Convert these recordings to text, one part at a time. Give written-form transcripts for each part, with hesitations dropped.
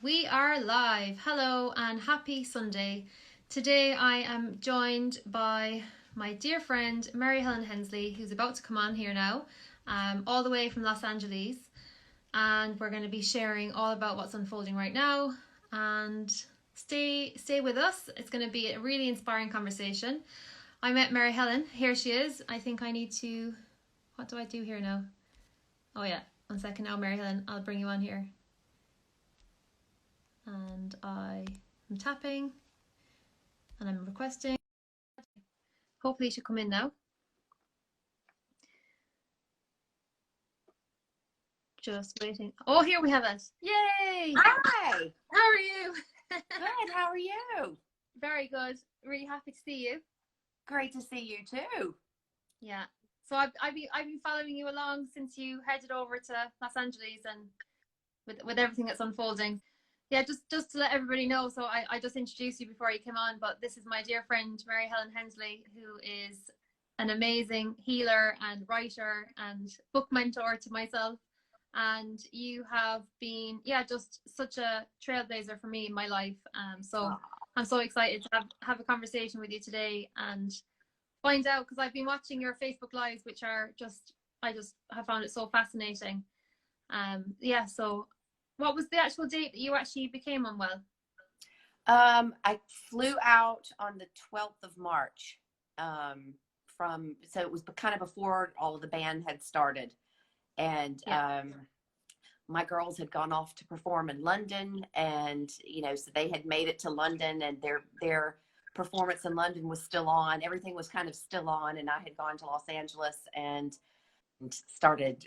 We are live. Hello and happy Sunday. Today I am joined by my dear friend Mary Helen Hensley, who's about to come on here now, all the way from Los Angeles. And we're going to be sharing all about what's unfolding right now. And stay with us. It's going to be a really inspiring conversation. I met Mary Helen. Here she is. I think I need to... What do I do here now? Oh yeah, 1 second now, Mary Helen. I'll bring you on here. And I am tapping and I'm requesting. Hopefully it should come in now. Just waiting. Oh, here we have it. Yay! Hi! How are you? Good, how are you? Very good. Really happy to see you. Great to see you too. Yeah. So I've been following you along since you headed over to Los Angeles and with everything that's unfolding. Yeah, just to let everybody know, so I just introduced you before you came on, but this is my dear friend Mary Helen Hensley, who is an amazing healer and writer and book mentor to myself. And you have been, just such a trailblazer for me in my life. So I'm so excited to have a conversation with you today and find out, because I've been watching your Facebook Lives, which are I just have found it so fascinating. So what was the actual date that you actually became unwell? I flew out on the 12th of March so it was kind of before all of the band had started. And my girls had gone off to perform in London, and, so they had made it to London, and their performance in London was still on. Everything was kind of still on, and I had gone to Los Angeles and started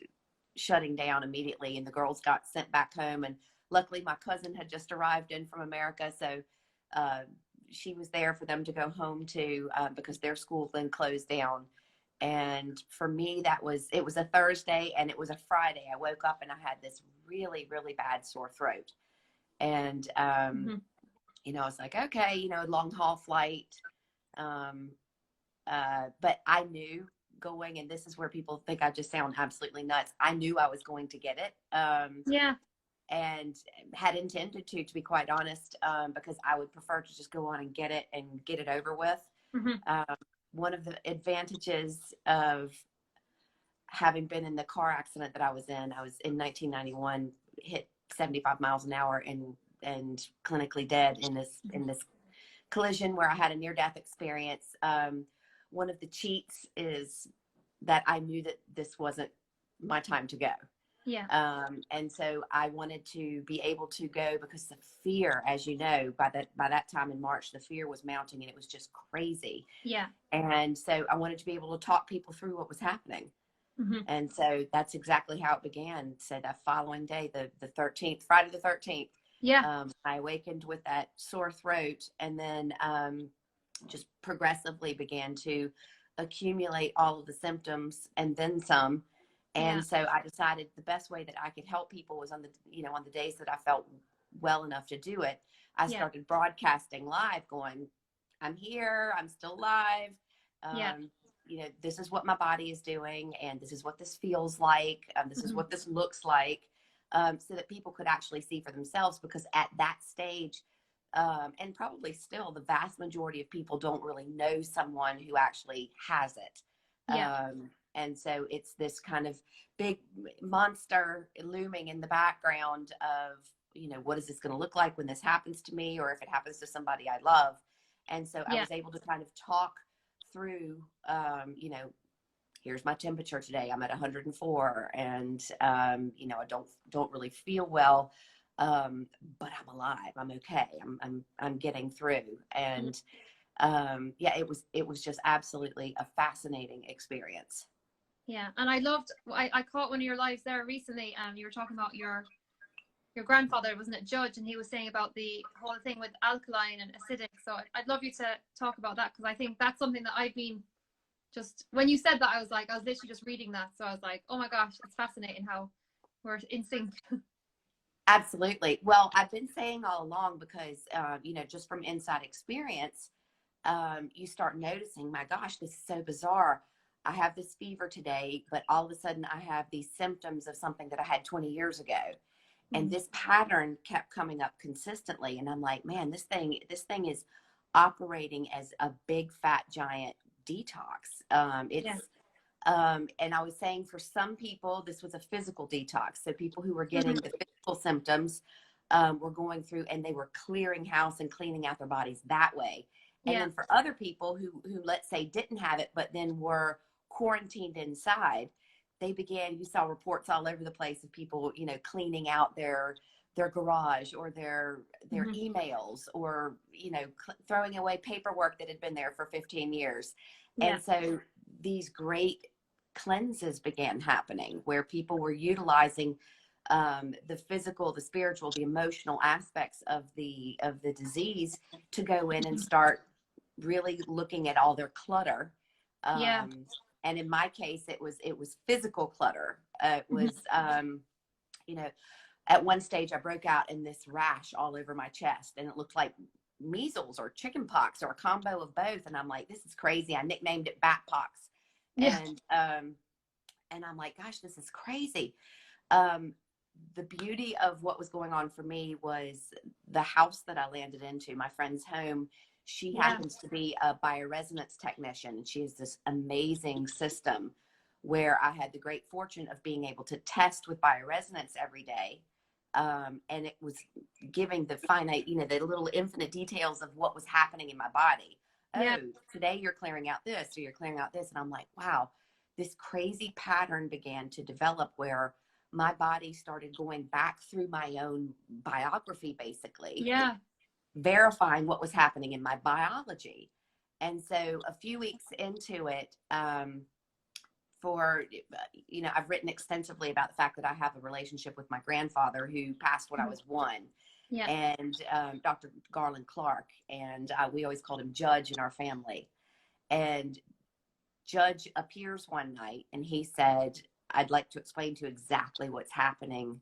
shutting down immediately, and the girls got sent back home. And luckily my cousin had just arrived in from America, so she was there for them to go home to, because their school then closed down. And for me, it was a Thursday and it was a Friday. I woke up and I had this really, really bad sore throat. And, I was like, okay, long haul flight. But I knew going, and this is where people think I just sound absolutely nuts. I knew I was going to get it. And had intended to be quite honest, because I would prefer to just go on and get it over with. One of the advantages of having been in the car accident that I was in 1991, hit 75 miles an hour and clinically dead in this collision where I had a near-death experience. One of the cheats is that I knew that this wasn't my time to go. And so I wanted to be able to go, because the fear, as you know, by that time in March, the fear was mounting and it was just crazy. And so I wanted to be able to talk people through what was happening. And so that's exactly how it began. So that following day, the 13th, Friday the 13th, I awakened with that sore throat, and then just progressively began to accumulate all of the symptoms and then some. And so I decided the best way that I could help people was on the days that I felt well enough to do it. I started broadcasting live, going, I'm here, I'm still alive. This is what my body is doing, and this is what this feels like. This is what this looks like, so that people could actually see for themselves, because at that stage, and probably still, the vast majority of people don't really know someone who actually has it. And so it's this kind of big monster looming in the background of, what is this going to look like when this happens to me, or if it happens to somebody I love. And so I was able to kind of talk through, here's my temperature today. I'm at 104, and, I don't really feel well, but I'm alive. I'm okay. I'm getting through. And it was just absolutely a fascinating experience. And I caught one of your lives there recently. You were talking about your grandfather, wasn't it, Judge, and he was saying about the whole thing with alkaline and acidic. So I'd love you to talk about that, because I think that's something that I've been when you said that, I was literally just reading that. So I was like, oh my gosh, it's fascinating how we're in sync. Absolutely. Well, I've been saying all along, because, just from inside experience, you start noticing, my gosh, this is so bizarre. I have this fever today, but all of a sudden I have these symptoms of something that I had 20 years ago. And this pattern kept coming up consistently. And I'm like, man, this thing is operating as a big fat giant detox. And I was saying for some people, this was a physical detox. So people who were getting the physical symptoms were going through and they were clearing house and cleaning out their bodies that way. And then for other people who let's say didn't have it, but then were quarantined inside, they began, you saw reports all over the place of people, you know, cleaning out their garage or their emails, or, you know, throwing away paperwork that had been there for 15 years. And so these great cleanses began happening where people were utilizing the physical, the spiritual, the emotional aspects of the disease to go in and start really looking at all their clutter. And in my case, it was physical clutter. It was, you know, at one stage I broke out in this rash all over my chest, and it looked like measles or chicken pox or a combo of both. And I'm like, this is crazy. I nicknamed it bat pox. And I'm like, gosh, this is crazy. The beauty of what was going on for me was the house that I landed into, my friend's home. She happens to be a bioresonance technician, and she has this amazing system where I had the great fortune of being able to test with bioresonance every day. And it was giving the finite, you know, the little infinite details of what was happening in my body. Oh, today you're clearing out this, or you're clearing out this. And I'm like, wow, this crazy pattern began to develop where my body started going back through my own biography, basically. Verifying what was happening in my biology. And so a few weeks into it, you know, I've written extensively about the fact that I have a relationship with my grandfather who passed when I was 1. And Dr. Garland Clark, and we always called him Judge in our family. And Judge appears one night and he said, I'd like to explain to you exactly what's happening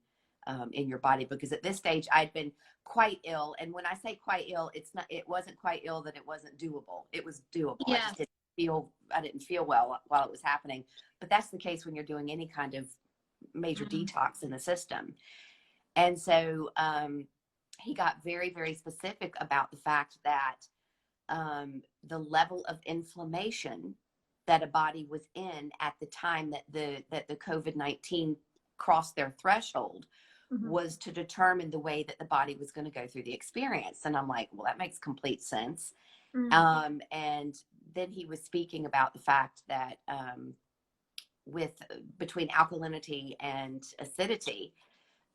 in your body, because at this stage I'd been quite ill. And when I say quite ill, it wasn't quite ill that it wasn't doable. It was doable. I didn't feel well while it was happening. But that's the case when you're doing any kind of major detox in the system. And so he got very, very specific about the fact that the level of inflammation that a body was in at the time that the COVID-19 crossed their threshold was to determine the way that the body was going to go through the experience. And I'm like, well, that makes complete sense. And then he was speaking about the fact that between alkalinity and acidity,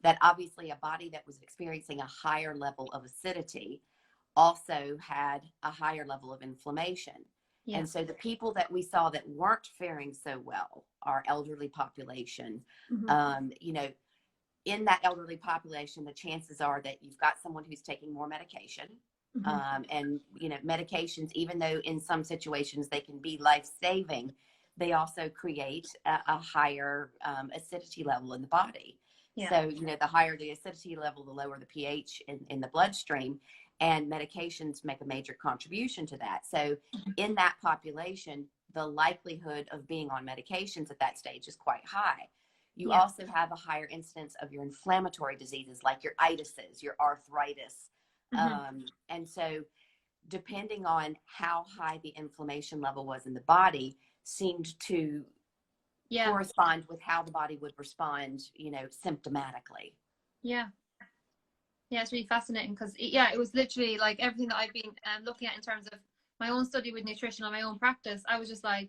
that obviously a body that was experiencing a higher level of acidity also had a higher level of inflammation. And so the people that we saw that weren't faring so well, our elderly population, you know, in that elderly population, the chances are that you've got someone who's taking more medication. And, you know, medications, even though in some situations they can be life-saving, they also create a higher acidity level in the body. So, you know, the higher the acidity level, the lower the pH in the bloodstream, and medications make a major contribution to that. So in that population, the likelihood of being on medications at that stage is quite high. You also have a higher incidence of your inflammatory diseases like your itises, your arthritis. And so depending on how high the inflammation level was in the body seemed to correspond with how the body would respond, you know, symptomatically. It's really fascinating because it was literally like everything that I've been looking at in terms of my own study with nutrition and my own practice. I was just like,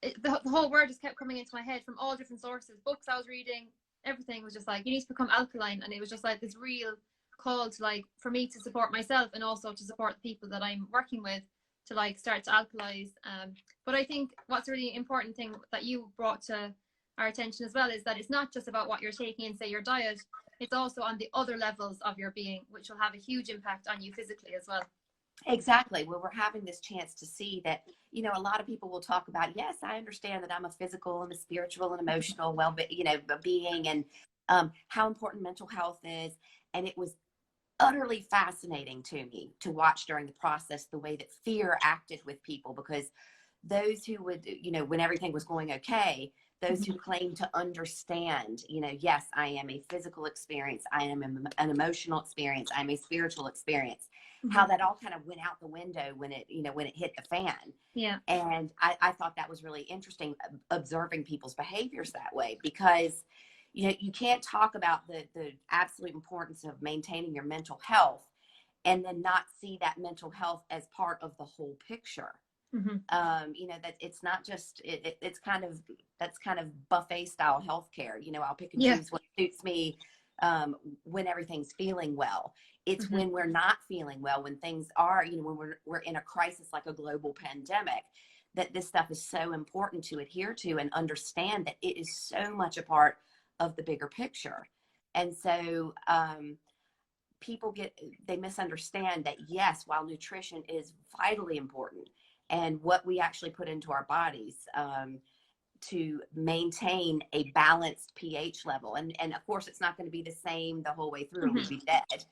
the whole word just kept coming into my head from all different sources, books I was reading, everything was just like, you need to become alkaline. And it was just like this real call to, like, for me to support myself and also to support the people that I'm working with to, like, start to alkalize. But I think what's a really important thing that you brought to our attention as well is that it's not just about what you're taking in, say, your diet. It's also on the other levels of your being, which will have a huge impact on you physically as well. Exactly. Well, we're having this chance to see that, you know, a lot of people will talk about, yes, I understand that I'm a physical and a spiritual and emotional being, and how important mental health is. And it was utterly fascinating to me to watch during the process the way that fear acted with people, because those who would, you know, when everything was going okay, those who claim to understand, you know, yes, I am a physical experience, I am an emotional experience, I'm a spiritual experience, how that all kind of went out the window when it, you know, when it hit the fan. Yeah. And I thought that was really interesting, observing people's behaviors that way, because, you know, you can't talk about the absolute importance of maintaining your mental health and then not see that mental health as part of the whole picture. You know, that it's not just, it's kind of, that's kind of buffet style healthcare. You know, I'll pick and choose what suits me when everything's feeling well. It's when we're not feeling well, when things are, you know, when we're in a crisis like a global pandemic, that this stuff is so important to adhere to and understand that it is so much a part of the bigger picture. And so people they misunderstand that, yes, while nutrition is vitally important and what we actually put into our bodies to maintain a balanced pH level. And of course, it's not going to be the same the whole way through, or we'd be dead.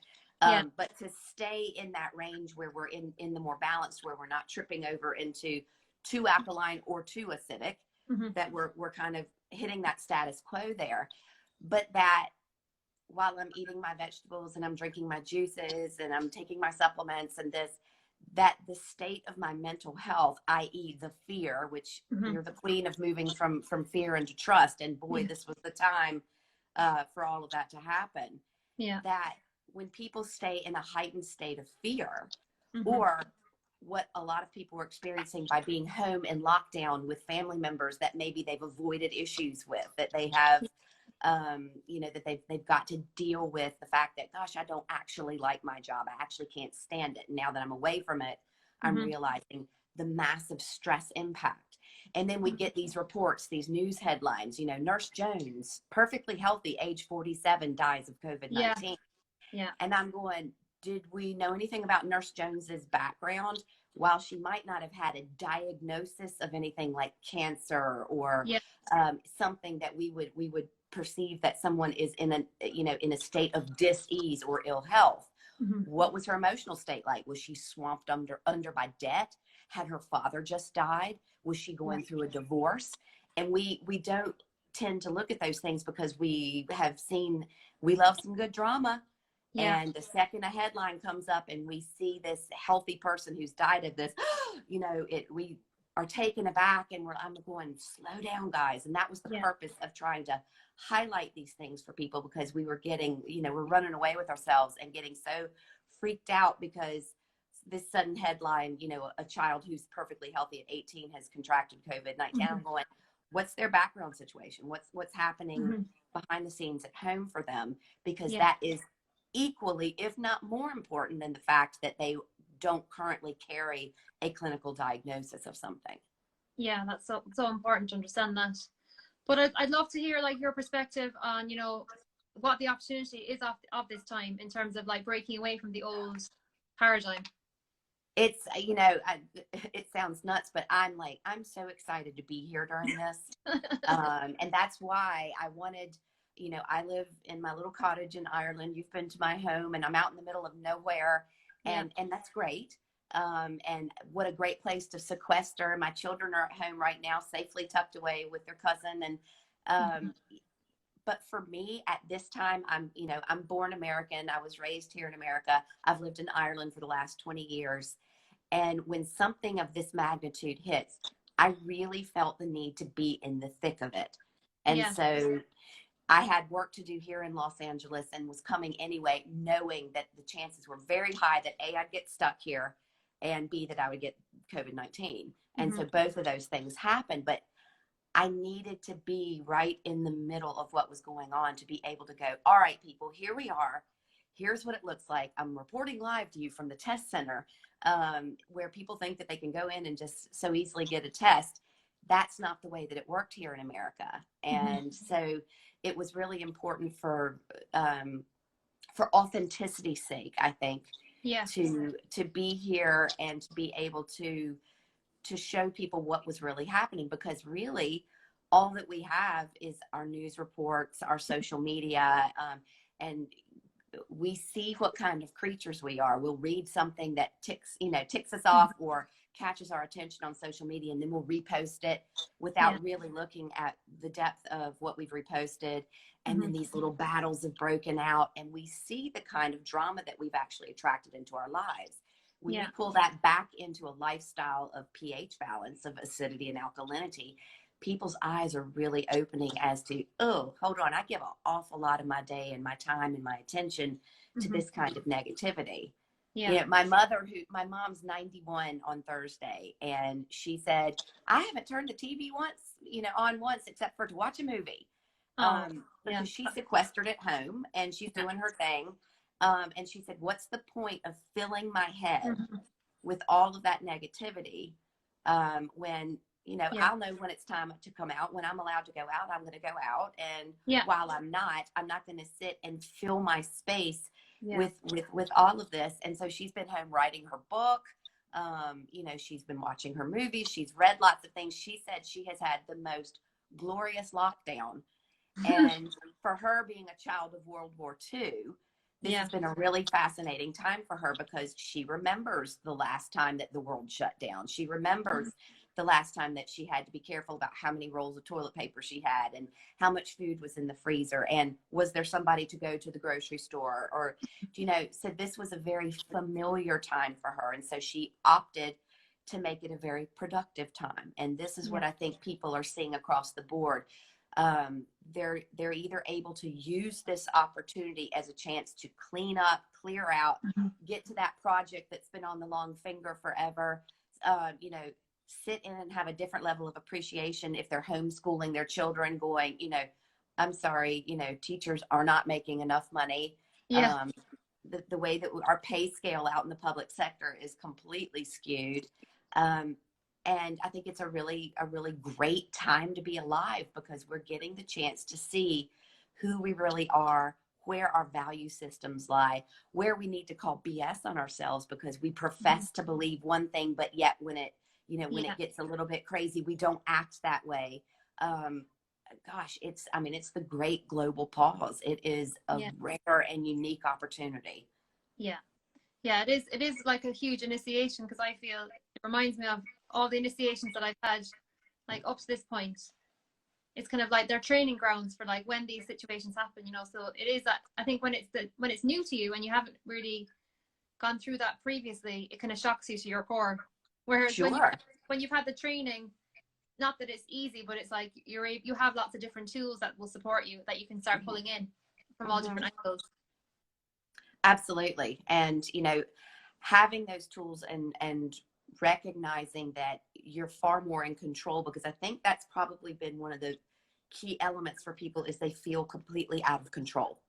But to stay in that range where we're in the more balanced, where we're not tripping over into too alkaline or too acidic, that we're kind of hitting that status quo there. But that while I'm eating my vegetables and I'm drinking my juices and I'm taking my supplements and this, that the state of my mental health, i.e. the fear, which you're the queen of moving from fear into trust. And boy, this was the time for all of that to happen. That when people stay in a heightened state of fear, or what a lot of people are experiencing by being home in lockdown with family members that maybe they've avoided issues with, that they have, you know, that they've got to deal with the fact that, gosh, I don't actually like my job. I actually can't stand it. And now that I'm away from it, I'm realizing the massive stress impact. And then we get these reports, these news headlines, you know, Nurse Jones, perfectly healthy, age 47, dies of COVID-19. And I'm going, did we know anything about Nurse Jones's background? While she might not have had a diagnosis of anything like cancer or something that we would perceive that someone is in a, you know, in a state of dis-ease or ill health. What was her emotional state like? Was she swamped under by debt? Had her father just died? Was she going through a divorce? And we don't tend to look at those things because we love some good drama. And the second a headline comes up and we see this healthy person who's died of this, you know, we are taken aback and I'm going, slow down, guys. And that was the purpose of trying to highlight these things for people, because we were getting, you know, we're running away with ourselves and getting so freaked out because this sudden headline, you know, a child who's perfectly healthy at 18 has contracted COVID-19. I'm going, what's their background situation? What's happening behind the scenes at home for them? Because that is equally, if not more important than the fact that they don't currently carry a clinical diagnosis of something. Yeah, that's so important to understand that. But I'd love to hear like your perspective on, you know, what the opportunity is of this time in terms of like breaking away from the old paradigm. It's, you know, it sounds nuts, but I'm so excited to be here during this. And that's why I wanted, you know, I live in my little cottage in Ireland. You've been to my home, and I'm out in the middle of nowhere, and that's great. And what a great place to sequester. My children are at home right now, safely tucked away with their cousin. And but for me at this time, I'm born American. I was raised here in America. I've lived in Ireland for the last 20 years. And when something of this magnitude hits, I really felt the need to be in the thick of it. And so I had work to do here in Los Angeles and was coming anyway, knowing that the chances were very high that A, I'd get stuck here, and B, that I would get COVID-19. And so both of those things happened, but I needed to be right in the middle of what was going on to be able to go, all right, people, here we are. Here's what it looks like. I'm reporting live to you from the test center, where people think that they can go in and just so easily get a test. That's not the way that it worked here in America. And so it was really important for authenticity's sake, I think, to be here and to be able to show people what was really happening, because really all that we have is our news reports, our social media, and we see what kind of creatures we are. We'll read something that ticks us off or catches our attention on social media, and then we'll repost it without really looking at the depth of what we've reposted, and then these little battles have broken out, and we see the kind of drama that we've actually attracted into our lives. When you pull that back into a lifestyle of pH balance, of acidity and alkalinity, people's eyes are really opening as to, oh, hold on, I give an awful lot of my day and my time and my attention to this kind of negativity. You know, my mom's 91 on Thursday, and she said, I haven't turned the TV on once except for to watch a movie. Because she's sequestered at home and she's doing her thing. And she said, what's the point of filling my head with all of that negativity, when, I'll know when it's time to come out. When I'm allowed to go out, I'm going to go out. And while I'm not going to sit and fill my space with all of this. And so she's been home writing her book. She's been watching her movies. She's read lots of things. She said she has had the most glorious lockdown. And for her, being a child of World War II, this has been a really fascinating time for her, because she remembers the last time that the world shut down. She remembers the last time that she had to be careful about how many rolls of toilet paper she had and how much food was in the freezer, and was there somebody to go to the grocery store, or, so this was a very familiar time for her. And so she opted to make it a very productive time. And this is what I think people are seeing across the board. They're either able to use this opportunity as a chance to clean up, clear out, get to that project that's been on the long finger forever, sit in and have a different level of appreciation if they're homeschooling their children, going, I'm sorry, teachers are not making enough money. The way that our pay scale out in the public sector is completely skewed. And I think it's a really great time to be alive, because we're getting the chance to see who we really are, where our value systems lie, where we need to call BS on ourselves because we profess to believe one thing, but yet when it, when it gets a little bit crazy, we don't act that way. Gosh, it's the great global pause. It is a rare and unique opportunity. Yeah, it is like a huge initiation, because I feel it reminds me of all the initiations that I've had, like up to this point. It's kind of like they're training grounds for like when these situations happen, so it is that, I think when it's new to you and you haven't really gone through that previously, it kind of shocks you to your core. Whereas when you've had the training, not that it's easy, but it's like you have lots of different tools that will support you, that you can start pulling in from all different angles. Absolutely. And, having those tools and recognizing that you're far more in control, because I think that's probably been one of the key elements for people, is they feel completely out of control.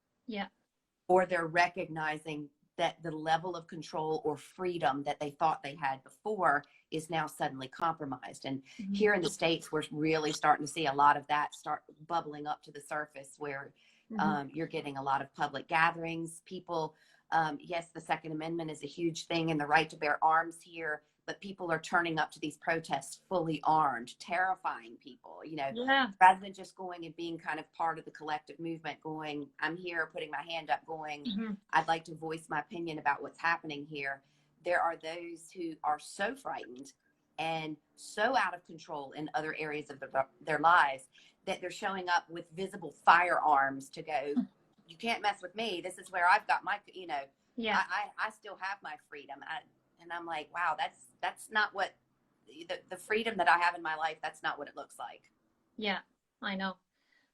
Or they're recognizing that the level of control or freedom that they thought they had before is now suddenly compromised. And here in the States, we're really starting to see a lot of that start bubbling up to the surface, where you're getting a lot of public gatherings. People, yes, the Second Amendment is a huge thing and the right to bear arms here, but people are turning up to these protests fully armed, terrifying people, rather than just going and being kind of part of the collective movement, going, I'm here, putting my hand up, going, I'd like to voice my opinion about what's happening here. There are those who are so frightened and so out of control in other areas of their lives that they're showing up with visible firearms to go, you can't mess with me. This is where I've got my, I still have my freedom. And I'm like, wow, that's not what the freedom that I have in my life, that's not what it looks like. Yeah, I know.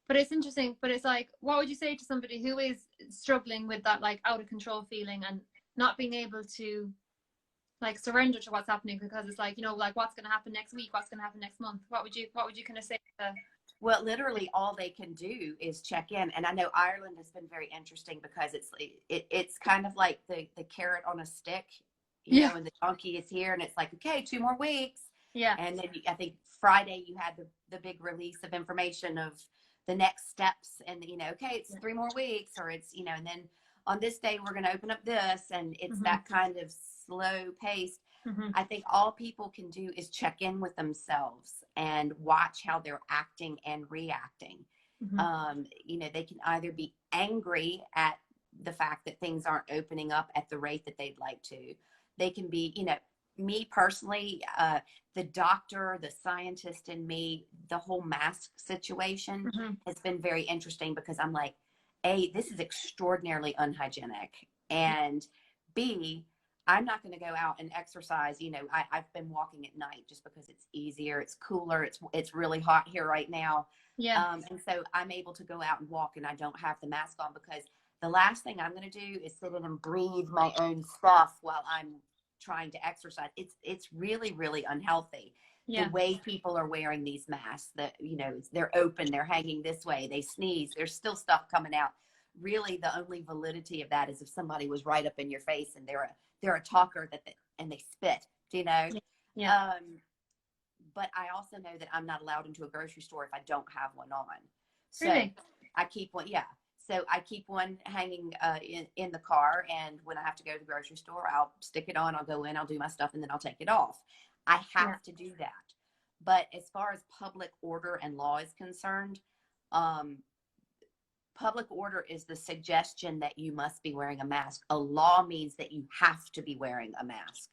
But it's interesting, but it's like, what would you say to somebody who is struggling with that, like, out of control feeling and not being able to, like, surrender to what's happening, because it's like, like, what's going to happen next week? What's going to happen next month? What would you kind of say to? Well, literally all they can do is check in. And I know Ireland has been very interesting, because it's kind of like the carrot on a stick, and the donkey is here, and it's like, okay, 2 more weeks. And then I think Friday you had the big release of information of the next steps, and okay, it's 3 more weeks, or it's, and then on this day we're going to open up this, and it's that kind of slow paced. I think all people can do is check in with themselves and watch how they're acting and reacting. They can either be angry at the fact that things aren't opening up at the rate that they'd like to. They can be, me personally, the doctor, the scientist in me, the whole mask situation has been very interesting, because I'm like, A, this is extraordinarily unhygienic, and B, I'm not going to go out and exercise. You know, I've been walking at night just because it's easier, it's cooler, it's really hot here right now. Yeah. And so I'm able to go out and walk, and I don't have the mask on, because the last thing I'm going to do is sit in and breathe my own stuff while I'm trying to exercise. It's really, really unhealthy. Yeah. The way people are wearing these masks, that, you know, they're open, they're hanging this way, they sneeze, there's still stuff coming out. Really, the only validity of that is if somebody was right up in your face and they're a talker and they spit, you know. Yeah. But I also know that I'm not allowed into a grocery store if I don't have one on. So Really? I keep one. Yeah. So I keep one hanging in the car, and when I have to go to the grocery store, I'll stick it on, I'll go in, I'll do my stuff, and then I'll take it off. I have to do that. But as far as public order and law is concerned, public order is the suggestion that you must be wearing a mask. A law means that you have to be wearing a mask.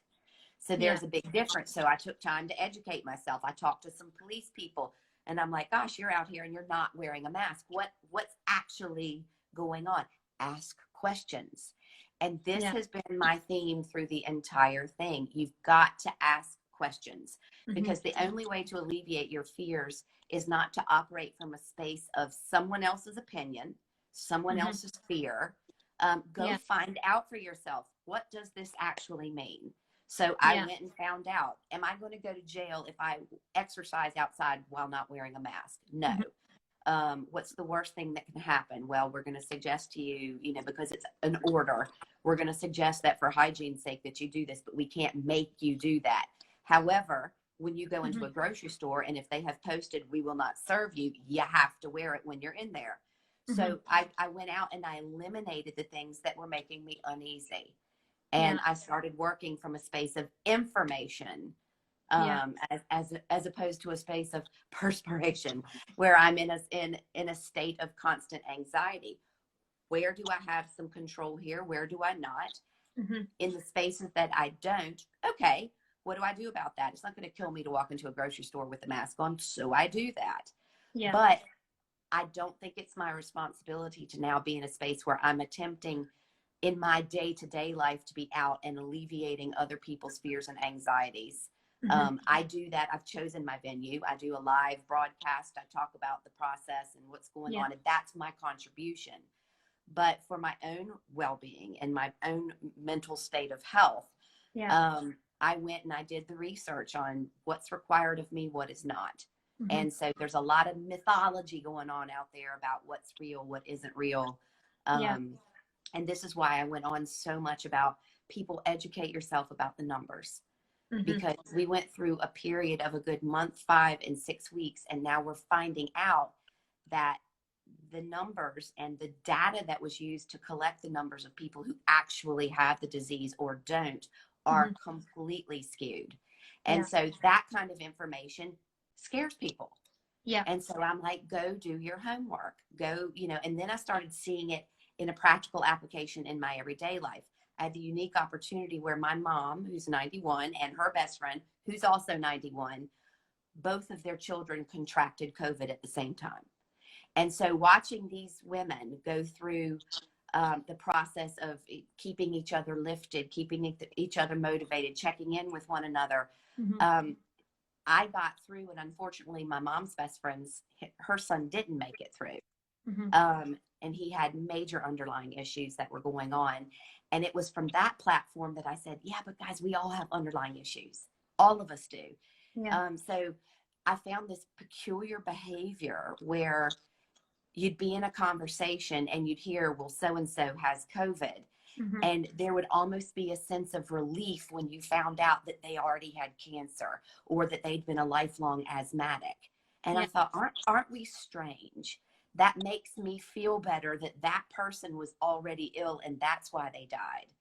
So there's a big difference. So I took time to educate myself. I talked to some police people, and I'm like, gosh, you're out here and you're not wearing a mask. What's actually going on? Ask questions. And this has been my theme through the entire thing. You've got to ask questions, because the only way to alleviate your fears is not to operate from a space of someone else's opinion, someone else's fear. Go find out for yourself. What does this actually mean? So I went and found out, am I going to go to jail if I exercise outside while not wearing a mask? No. What's the worst thing that can happen? Well, we're going to suggest to you, you know, because it's an order, we're going to suggest that for hygiene's sake that you do this, but we can't make you do that. However, when you go into a grocery store, and if they have posted, we will not serve you, you have to wear it when you're in there. So I went out and I eliminated the things that were making me uneasy. And I started working from a space of information, as opposed to a space of perspiration, where I'm in a state of constant anxiety. Where do I have some control here? Where do I not? In the spaces that I don't, okay, what do I do about that? It's not going to kill me to walk into a grocery store with a mask on, so I do that. But I don't think it's my responsibility to now be in a space where I'm attempting in my day-to-day life to be out and alleviating other people's fears and anxieties. I do that. I've chosen my venue. I do a live broadcast. I talk about the process and what's going on, and that's my contribution. But for my own well-being and my own mental state of health, I went and I did the research on what's required of me, what is not. And so there's a lot of mythology going on out there about what's real, what isn't real. And this is why I went on so much about people educate yourself about the numbers, because we went through a period of a good month, 5 and 6 weeks. And now we're finding out that the numbers and the data that was used to collect the numbers of people who actually have the disease or don't are completely skewed. And so that kind of information scares people. And so I'm like, go do your homework, go, you know, and then I started seeing it in a practical application in my everyday life. I had the unique opportunity where my mom, who's 91, and her best friend, who's also 91, both of their children contracted COVID at the same time. And so watching these women go through the process of keeping each other lifted, keeping each other motivated, checking in with one another, I got through. And unfortunately, my mom's best friend's, her son didn't make it through. And he had major underlying issues that were going on. And it was from that platform that I said, yeah, but guys, we all have underlying issues. All of us do. So I found this peculiar behavior where you'd be in a conversation and you'd hear, well, so-and-so has COVID. And there would almost be a sense of relief when you found out that they already had cancer or that they'd been a lifelong asthmatic. And I thought, aren't we strange? That makes me feel better that that person was already ill and that's why they died.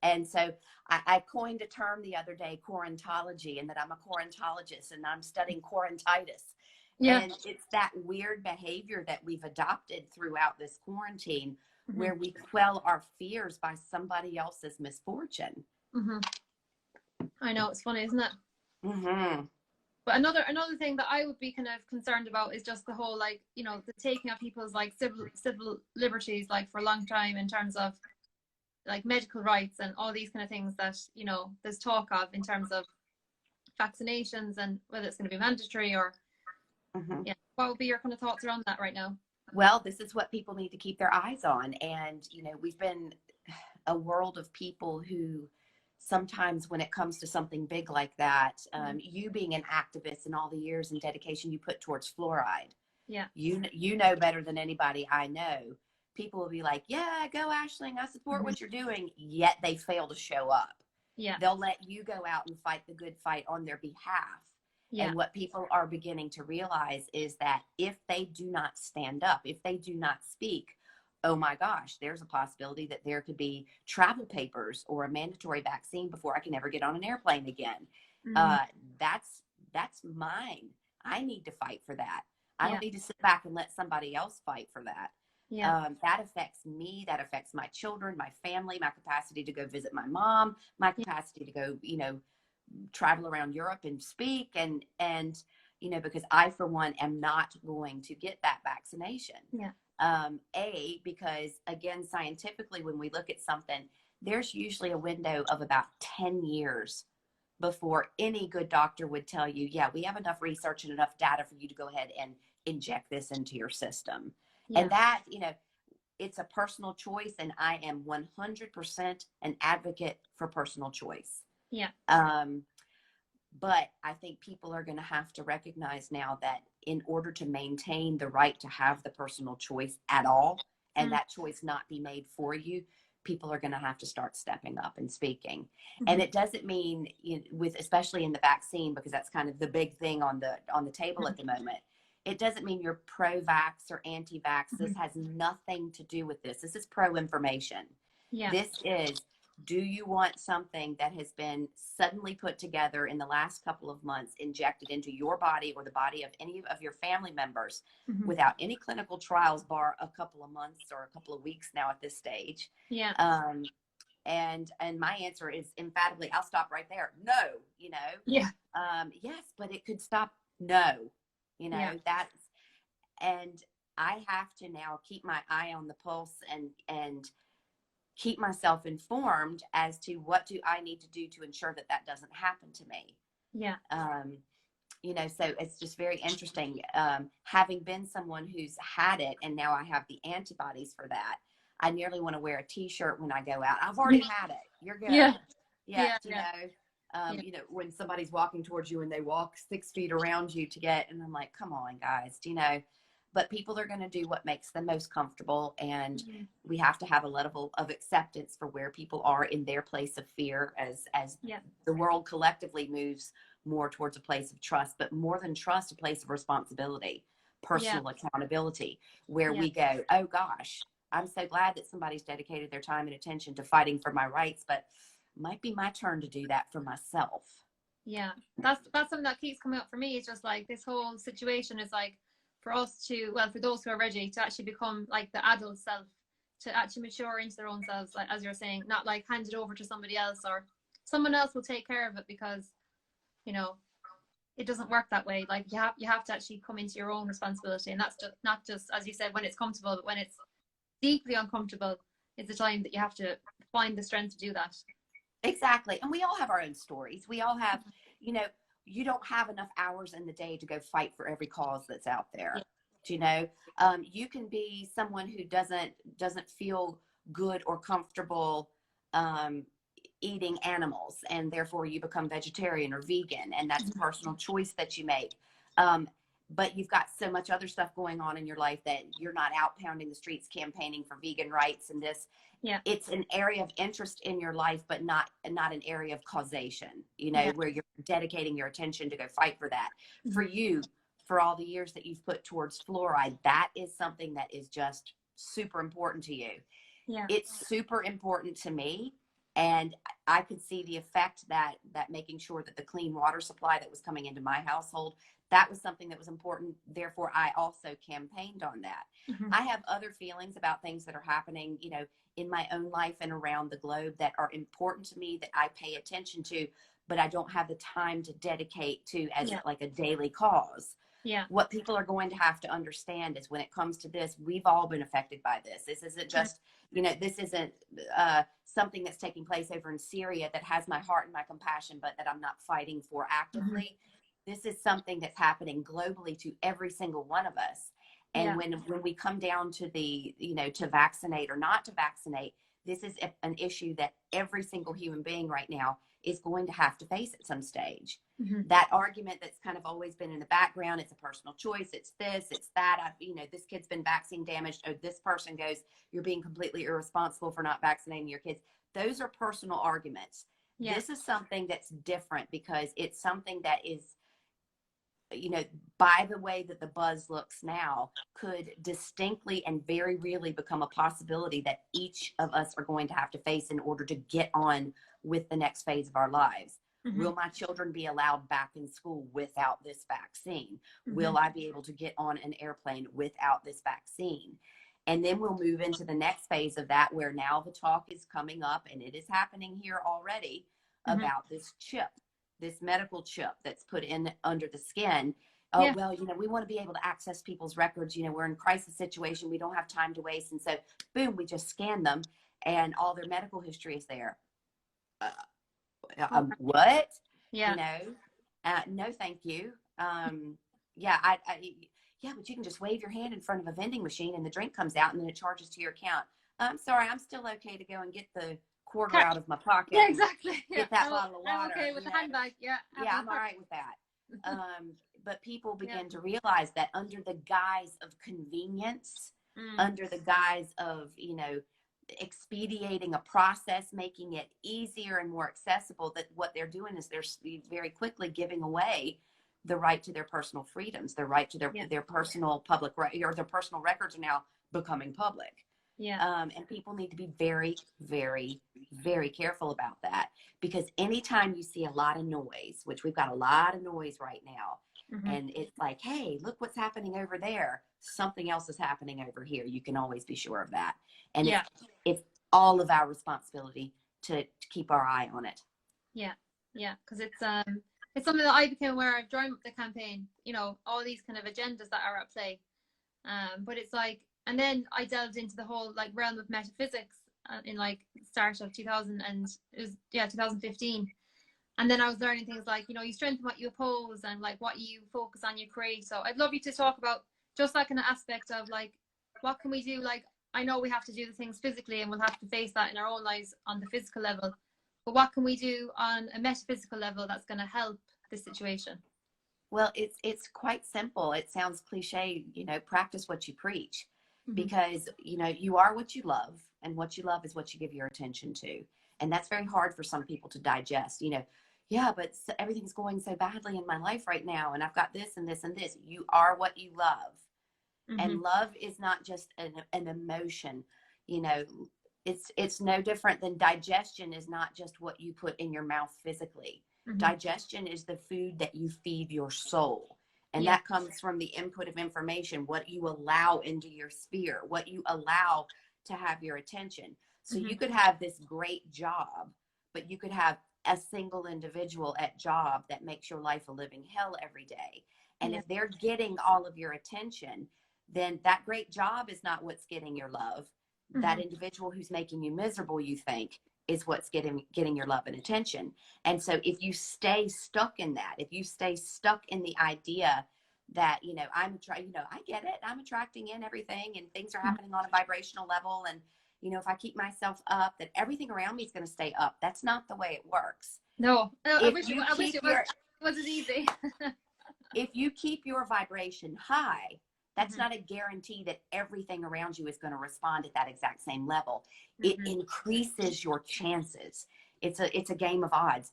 And so I coined a term the other day, quarantology, and that I'm a quarantologist and I'm studying quarantitis. And it's that weird behavior that we've adopted throughout this quarantine, where we quell our fears by somebody else's misfortune. I know, it's funny, isn't it? Mm-hmm. But another thing that I would be kind of concerned about is just the whole, like, you know, the taking of people's like civil liberties, like, for a long time, in terms of like medical rights and all these kind of things that, you know, there's talk of in terms of vaccinations and whether it's going to be mandatory or yeah. What would be your kind of thoughts around that right now? Well, this is what people need to keep their eyes on. And, you know, we've been a world of people who sometimes when it comes to something big like that, you being an activist and all the years and dedication you put towards fluoride, yeah, you know better than anybody I know. People will be like, yeah, go Aisling, I support what you're doing, yet they fail to show up. Yeah. They'll let you go out and fight the good fight on their behalf. Yeah. And what people are beginning to realize is that if they do not stand up, if they do not speak, oh my gosh, there's a possibility that there could be travel papers or a mandatory vaccine before I can ever get on an airplane again. That's mine. I need to fight for that. I don't need to sit back and let somebody else fight for that. That affects me. That affects my children, my family, my capacity to go visit my mom, my capacity to go, you know, travel around Europe and speak and you know, because I for one am not going to get that vaccination. Because again, scientifically, when we look at something, there's usually a window of about 10 years before any good doctor would tell you, yeah, we have enough research and enough data for you to go ahead and inject this into your system. And that, you know, it's a personal choice, and I am 100% an advocate for personal choice. But I think people are going to have to recognize now that in order to maintain the right to have the personal choice at all, and that choice not be made for you, people are going to have to start stepping up and speaking. And it doesn't mean, you know, with, especially in the vaccine, because that's kind of the big thing on the table at the moment. It doesn't mean you're pro-vax or anti-vax. This has nothing to do with this. This is pro-information. This is, do you want something that has been suddenly put together in the last couple of months, injected into your body or the body of any of your family members without any clinical trials, bar a couple of months or a couple of weeks now at this stage? And my answer is emphatically, I'll stop right there. No, you know? Yes, but it could stop. No, you know, that's, and I have to now keep my eye on the pulse and keep myself informed as to what do I need to do to ensure that that doesn't happen to me. You know, so it's just very interesting. Having been someone who's had it and now I have the antibodies for that, I nearly want to wear a t-shirt when I go out. I've already had it. You're good. You know, you know, when somebody's walking towards you and they walk 6 feet around you to get, and I'm like, come on, guys, you know, but people are going to do what makes them most comfortable. And we have to have a level of acceptance for where people are in their place of fear as the world collectively moves more towards a place of trust, but more than trust, a place of responsibility, personal accountability, where we go, oh gosh, I'm so glad that somebody's dedicated their time and attention to fighting for my rights, but might be my turn to do that for myself. That's something that keeps coming up for me. It's just like this whole situation is like, for us to, well, for those who are ready to actually become like the adult self, to actually mature into their own selves, like as you're saying, not like hand it over to somebody else or someone else will take care of it, because, you know, it doesn't work that way. Like you have to actually come into your own responsibility, and that's just not just, as you said, when it's comfortable, but when it's deeply uncomfortable, it's the time that you have to find the strength to do that. Exactly. And we all have our own stories. We all have, you know, you don't have enough hours in the day to go fight for every cause that's out there. You know, you can be someone who doesn't feel good or comfortable eating animals, and therefore you become vegetarian or vegan, and that's a personal choice that you make. But you've got so much other stuff going on in your life that you're not out pounding the streets campaigning for vegan rights and this. It's an area of interest in your life, but not an area of causation, you know, where you're dedicating your attention to go fight for that. For you, for all the years that you've put towards fluoride, that is something that is just super important to you. It's super important to me. And I could see the effect that making sure that the clean water supply that was coming into my household, that was something that was important. Therefore, I also campaigned on that. I have other feelings about things that are happening, you know, in my own life and around the globe that are important to me, that I pay attention to. but I don't have the time to dedicate to as like a daily cause. What people are going to have to understand is when it comes to this, we've all been affected by this. This isn't just, you know, this isn't something that's taking place over in Syria that has my heart and my compassion, but that I'm not fighting for actively. This is something that's happening globally to every single one of us. And when we come down to the, you know, to vaccinate or not to vaccinate, this is an issue that every single human being right now is going to have to face at some stage. That argument that's kind of always been in the background, it's a personal choice, it's this, it's that, you know, this kid's been vaccine damaged, or this person goes, you're being completely irresponsible for not vaccinating your kids. Those are personal arguments. This is something that's different because it's something that is, you know, by the way that the buzz looks now, could distinctly and very really become a possibility that each of us are going to have to face in order to get on with the next phase of our lives. Will my children be allowed back in school without this vaccine? Will I be able to get on an airplane without this vaccine? And then we'll move into the next phase of that, where now the talk is coming up, and it is happening here already, about this chip, this medical chip that's put in under the skin. Oh, well, you know, we want to be able to access people's records. You know, we're in a crisis situation. We don't have time to waste. And so, boom, we just scan them and all their medical history is there. What? You know, no, thank you. Yeah, but you can just wave your hand in front of a vending machine and the drink comes out and then it charges to your account. I'm sorry, I'm still okay to go and get the quarter out of my pocket. Yeah, exactly. Get that bottle of water. I'm okay with the handbag. I'm all right with that. But people begin to realize that under the guise of convenience, under the guise of, you know, expediting a process, making it easier and more accessible, that what they're doing is they're very quickly giving away the right to their personal freedoms, their right to their personal public or their personal records are now becoming public. And people need to be very, very, very careful about that, because anytime you see a lot of noise, which we've got a lot of noise right now, and it's like, hey, look what's happening over there, something else is happening over here. You can always be sure of that. And it's all of our responsibility to keep our eye on it. Because it's something that I became aware of during the campaign, you know, all these kind of agendas that are at play. But it's like, and then I delved into the whole like realm of metaphysics in like start of 2015. And then I was learning things like, you know, you strengthen what you oppose, and like what you focus on, you create. So I'd love you to talk about just like an aspect of like, what can we do? Like, I know we have to do the things physically and we'll have to face that in our own lives on the physical level, but what can we do on a metaphysical level that's going to help this situation? Well, it's quite simple. It sounds cliche, you know, practice what you preach, because, you know, you are what you love, and what you love is what you give your attention to. And that's very hard for some people to digest, you know. Yeah, but everything's going so badly in my life right now, and I've got this and this and this. You are what you love. And love is not just an emotion, you know. It's no different than digestion is not just what you put in your mouth physically. Digestion is the food that you feed your soul. And that comes from the input of information, what you allow into your sphere, what you allow to have your attention. So you could have this great job, but you could have a single individual at job that makes your life a living hell every day. And if they're getting all of your attention, then that great job is not what's getting your love. That individual who's making you miserable, you think, is what's getting your love and attention. And so if you stay stuck in that, if you stay stuck in the idea that, you know, I get it, I'm attracting in everything and things are happening on a vibrational level, and, you know, if I keep myself up, that everything around me is going to stay up. That's not the way it works. No, I wish it was as easy. If you keep your vibration high, that's not a guarantee that everything around you is going to respond at that exact same level. It increases your chances. It's a game of odds.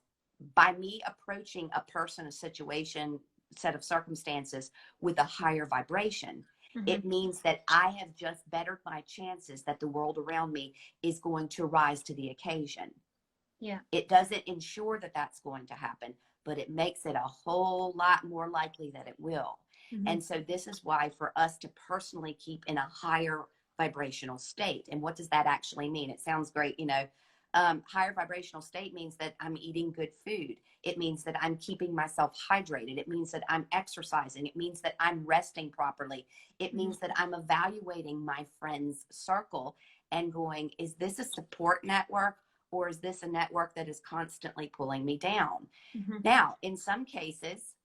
By me approaching a person, a situation, set of circumstances with a higher vibration, it means that I have just bettered my chances that the world around me is going to rise to the occasion. It doesn't ensure that that's going to happen, but it makes it a whole lot more likely that it will. And so this is why, for us to personally keep in a higher vibrational state. And what does that actually mean? It sounds great, you know, Higher vibrational state means that I'm eating good food. It means that I'm keeping myself hydrated. It means that I'm exercising. It means that I'm resting properly. It means that I'm evaluating my friends' circle and going, is this a support network, or is this a network that is constantly pulling me down? Now, in some cases,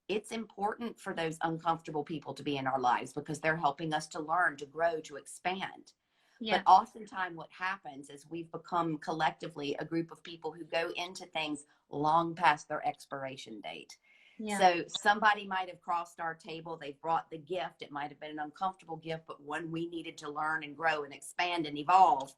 it's important for those uncomfortable people to be in our lives because they're helping us to learn, to grow, to expand. But oftentimes what happens is we've become collectively a group of people who go into things long past their expiration date. So somebody might have crossed our table. They brought the gift. It might have been an uncomfortable gift, but one we needed to learn and grow and expand and evolve.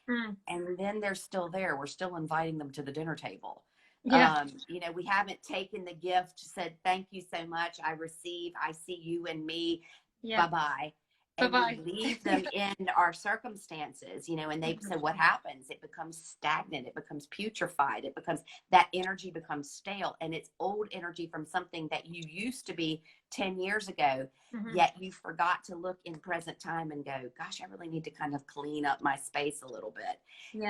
And then they're still there. We're still inviting them to the dinner table. You know, we haven't taken the gift, said, thank you so much. I receive, I see you and me. Bye-bye. And we leave them in our circumstances, you know, and they so what happens? It becomes stagnant. It becomes putrefied. It becomes, that energy becomes stale, and it's old energy from something that you used to be 10 years ago, yet you forgot to look in present time and go, gosh, I really need to kind of clean up my space a little bit.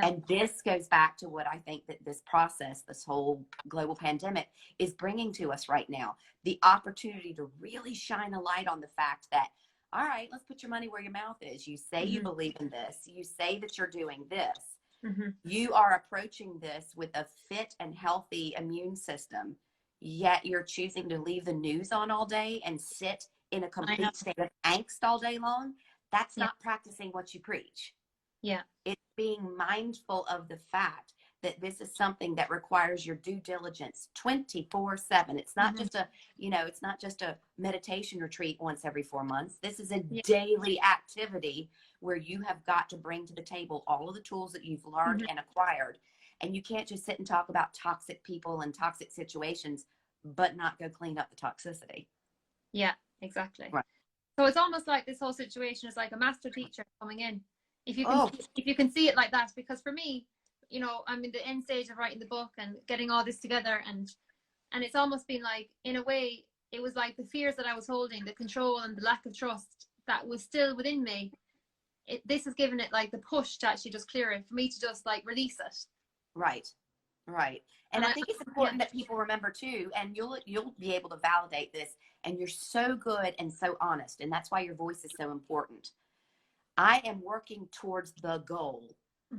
And this goes back to what I think that this process, this whole global pandemic is bringing to us right now, the opportunity to really shine a light on the fact that, all right, let's put your money where your mouth is. You say you believe in this. You say that you're doing this. You are approaching this with a fit and healthy immune system, yet you're choosing to leave the news on all day and sit in a complete state of angst all day long. That's not practicing what you preach. It's being mindful of the fact that this is something that requires your due diligence 24/7. It's not just a, you know, it's not just a meditation retreat once every 4 months. This is a daily activity where you have got to bring to the table all of the tools that you've learned and acquired. And you can't just sit and talk about toxic people and toxic situations, but not go clean up the toxicity. Yeah, exactly. Right. So it's almost like this whole situation is like a master teacher coming in. If you can see it like that, because for me, you know, I'm in the end stage of writing the book and getting all this together, and it's almost been like, in a way, it was like the fears that I was holding, the control and the lack of trust that was still within me. This has given it like the push to actually just clear it, for me to just like release it. Right. And I think it's important that people remember too, and you'll be able to validate this, and you're so good and so honest, and that's why your voice is so important. I am working towards the goal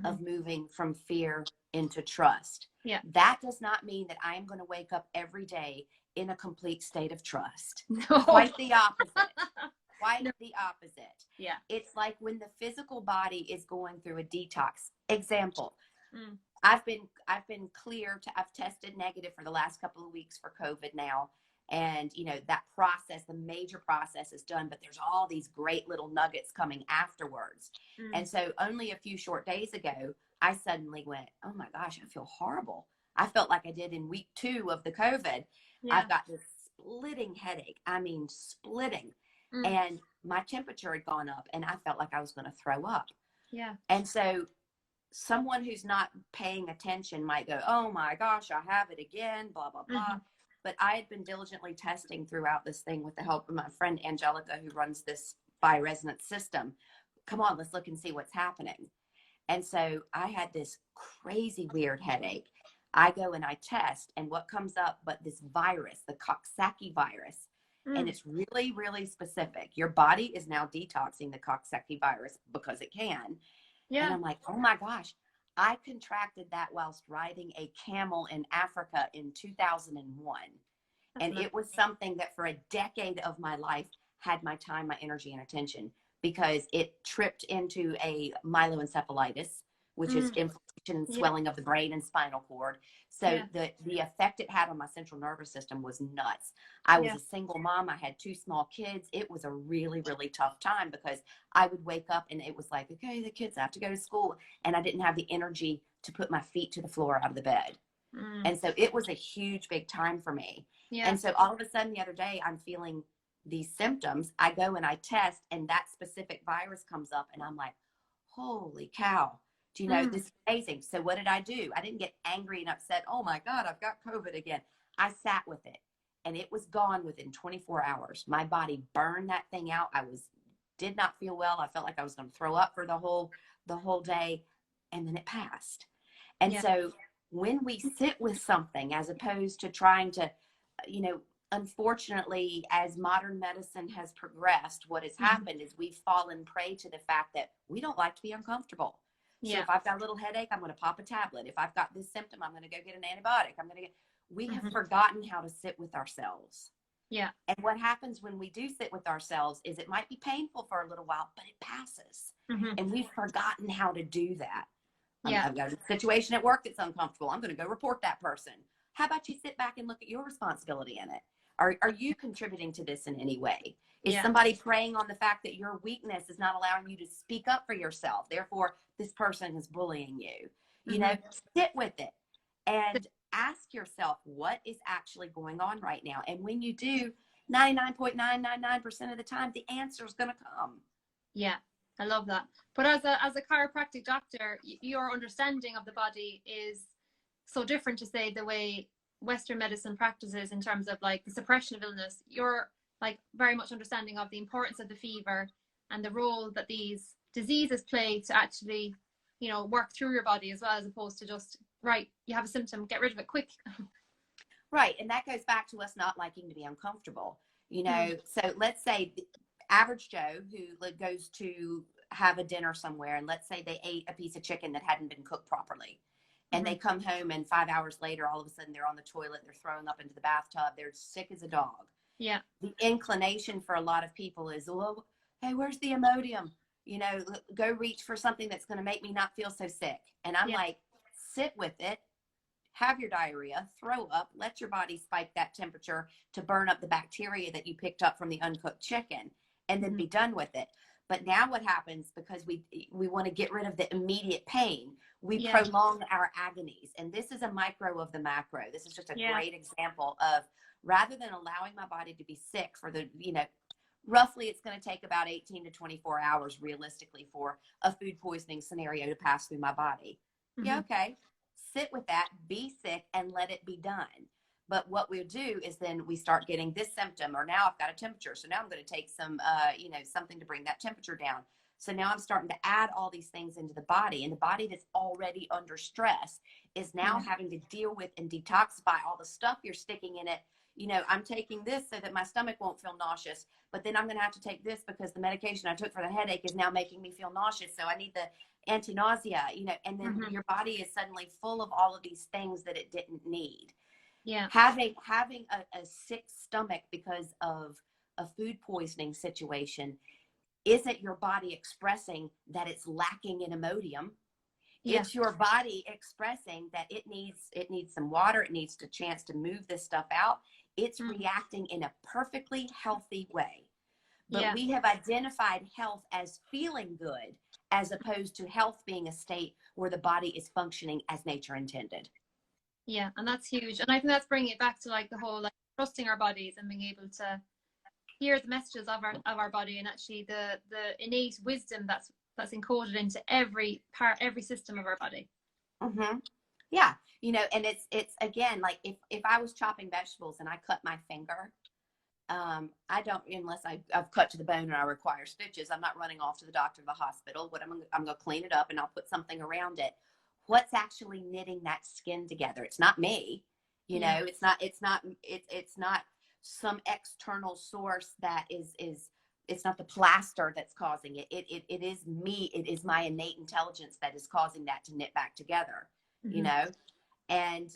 of moving from fear into trust. That does not mean that I am going to wake up every day in a complete state of trust. No. Quite the opposite. The opposite. It's like when the physical body is going through a detox. Example. I've been clear I've tested negative for the last couple of weeks for COVID now. And, you know, that process, the major process is done, but there's all these great little nuggets coming afterwards. And so only a few short days ago, I suddenly went, oh my gosh, I feel horrible. I felt like I did in week 2 of the COVID. I've got this splitting headache. I mean, splitting. And my temperature had gone up and I felt like I was going to throw up. And so someone who's not paying attention might go, oh my gosh, I have it again, blah, blah, blah. But I had been diligently testing throughout this thing with the help of my friend Angelica, who runs this bioresonance system. Come on, let's look and see what's happening. And so I had this crazy weird headache. I go and I test, and what comes up but this virus, the Coxsackie virus. And it's really, really specific. Your body is now detoxing the Coxsackie virus because it can. And I'm like, oh my gosh. I contracted that whilst riding a camel in Africa in 2001. And it was something that for a decade of my life had my time, my energy, and attention, because it tripped into a myeloencephalitis, which is inflammation and swelling of the brain and spinal cord. So the effect it had on my central nervous system was nuts. I was a single mom. I had 2 small kids. It was a really, really tough time because I would wake up and it was like, okay, the kids have to go to school. And I didn't have the energy to put my feet to the floor out of the bed. And so it was a huge, big time for me. And so all of a sudden the other day, I'm feeling these symptoms. I go and I test, and that specific virus comes up, and I'm like, holy cow. Do you know, this is amazing. So what did I do? I didn't get angry and upset. Oh my God, I've got COVID again. I sat with it, and it was gone within 24 hours. My body burned that thing out. Did not feel well. I felt like I was going to throw up for the whole day. And then it passed. And so when we sit with something, as opposed to trying to, unfortunately, as modern medicine has progressed, what has happened is we've fallen prey to the fact that we don't like to be uncomfortable. So if I've got a little headache, I'm going to pop a tablet. If I've got this symptom, I'm going to go get an antibiotic. We have forgotten how to sit with ourselves. Yeah. And what happens when we do sit with ourselves is it might be painful for a little while, but it passes. And we've forgotten how to do that. I've got a situation at work that's uncomfortable. I'm going to go report that person. How about you sit back and look at your responsibility in it? Are you contributing to this in any way? Is somebody preying on the fact that your weakness is not allowing you to speak up for yourself? Therefore, this person is bullying you. You know, sit with it and ask yourself what is actually going on right now. And when you do, 99.999% of the time, the answer is going to come. Yeah, I love that. But as a chiropractic doctor, your understanding of the body is so different to, say, the way Western medicine practices in terms of like the suppression of illness. You're like very much understanding of the importance of the fever and the role that these diseases play to actually, work through your body as well, as opposed to just, right, you have a symptom, get rid of it quick. Right. And that goes back to us not liking to be uncomfortable, So let's say the average Joe who goes to have a dinner somewhere, and let's say they ate a piece of chicken that hadn't been cooked properly. And they come home, and 5 hours later, all of a sudden they're on the toilet, they're throwing up into the bathtub, they're sick as a dog. Yeah. The inclination for a lot of people is, well, hey, where's the Imodium? Go reach for something that's going to make me not feel so sick. And I'm like, sit with it, have your diarrhea, throw up, let your body spike that temperature to burn up the bacteria that you picked up from the uncooked chicken, and then be done with it. But now what happens, because we want to get rid of the immediate pain, we prolong our agonies. And this is a micro of the macro. This is just a great example of, rather than allowing my body to be sick for the, roughly it's going to take about 18 to 24 hours realistically for a food poisoning scenario to pass through my body. Yeah, okay. Sit with that, be sick, and let it be done. But what we'll do is then we start getting this symptom, or now I've got a temperature. So now I'm going to take some, something to bring that temperature down. So now I'm starting to add all these things into the body, and the body that's already under stress is now having to deal with and detoxify all the stuff you're sticking in it. I'm taking this so that my stomach won't feel nauseous, but then I'm going to have to take this because the medication I took for the headache is now making me feel nauseous. So I need the anti-nausea, and then your body is suddenly full of all of these things that it didn't need. Yeah. Having a sick stomach because of a food poisoning situation isn't your body expressing that it's lacking in Imodium. It's your body expressing that it needs some water. It needs a chance to move this stuff out. It's reacting in a perfectly healthy way. But we have identified health as feeling good, as opposed to health being a state where the body is functioning as nature intended. Yeah, and that's huge. And I think that's bringing it back to like the whole like trusting our bodies and being able to hear the messages of our body, and actually the innate wisdom that's encoded into every system of our body. Yeah, and it's again, like if I was chopping vegetables and I cut my finger, I don't, unless I've cut to the bone and I require stitches, I'm not running off to the doctor or the hospital. What I'm going to clean it up and I'll put something around it. What's actually knitting that skin together? It's not me, it's not some external source that is it's not the plaster that's causing it. It is me. It is my innate intelligence that is causing that to knit back together, and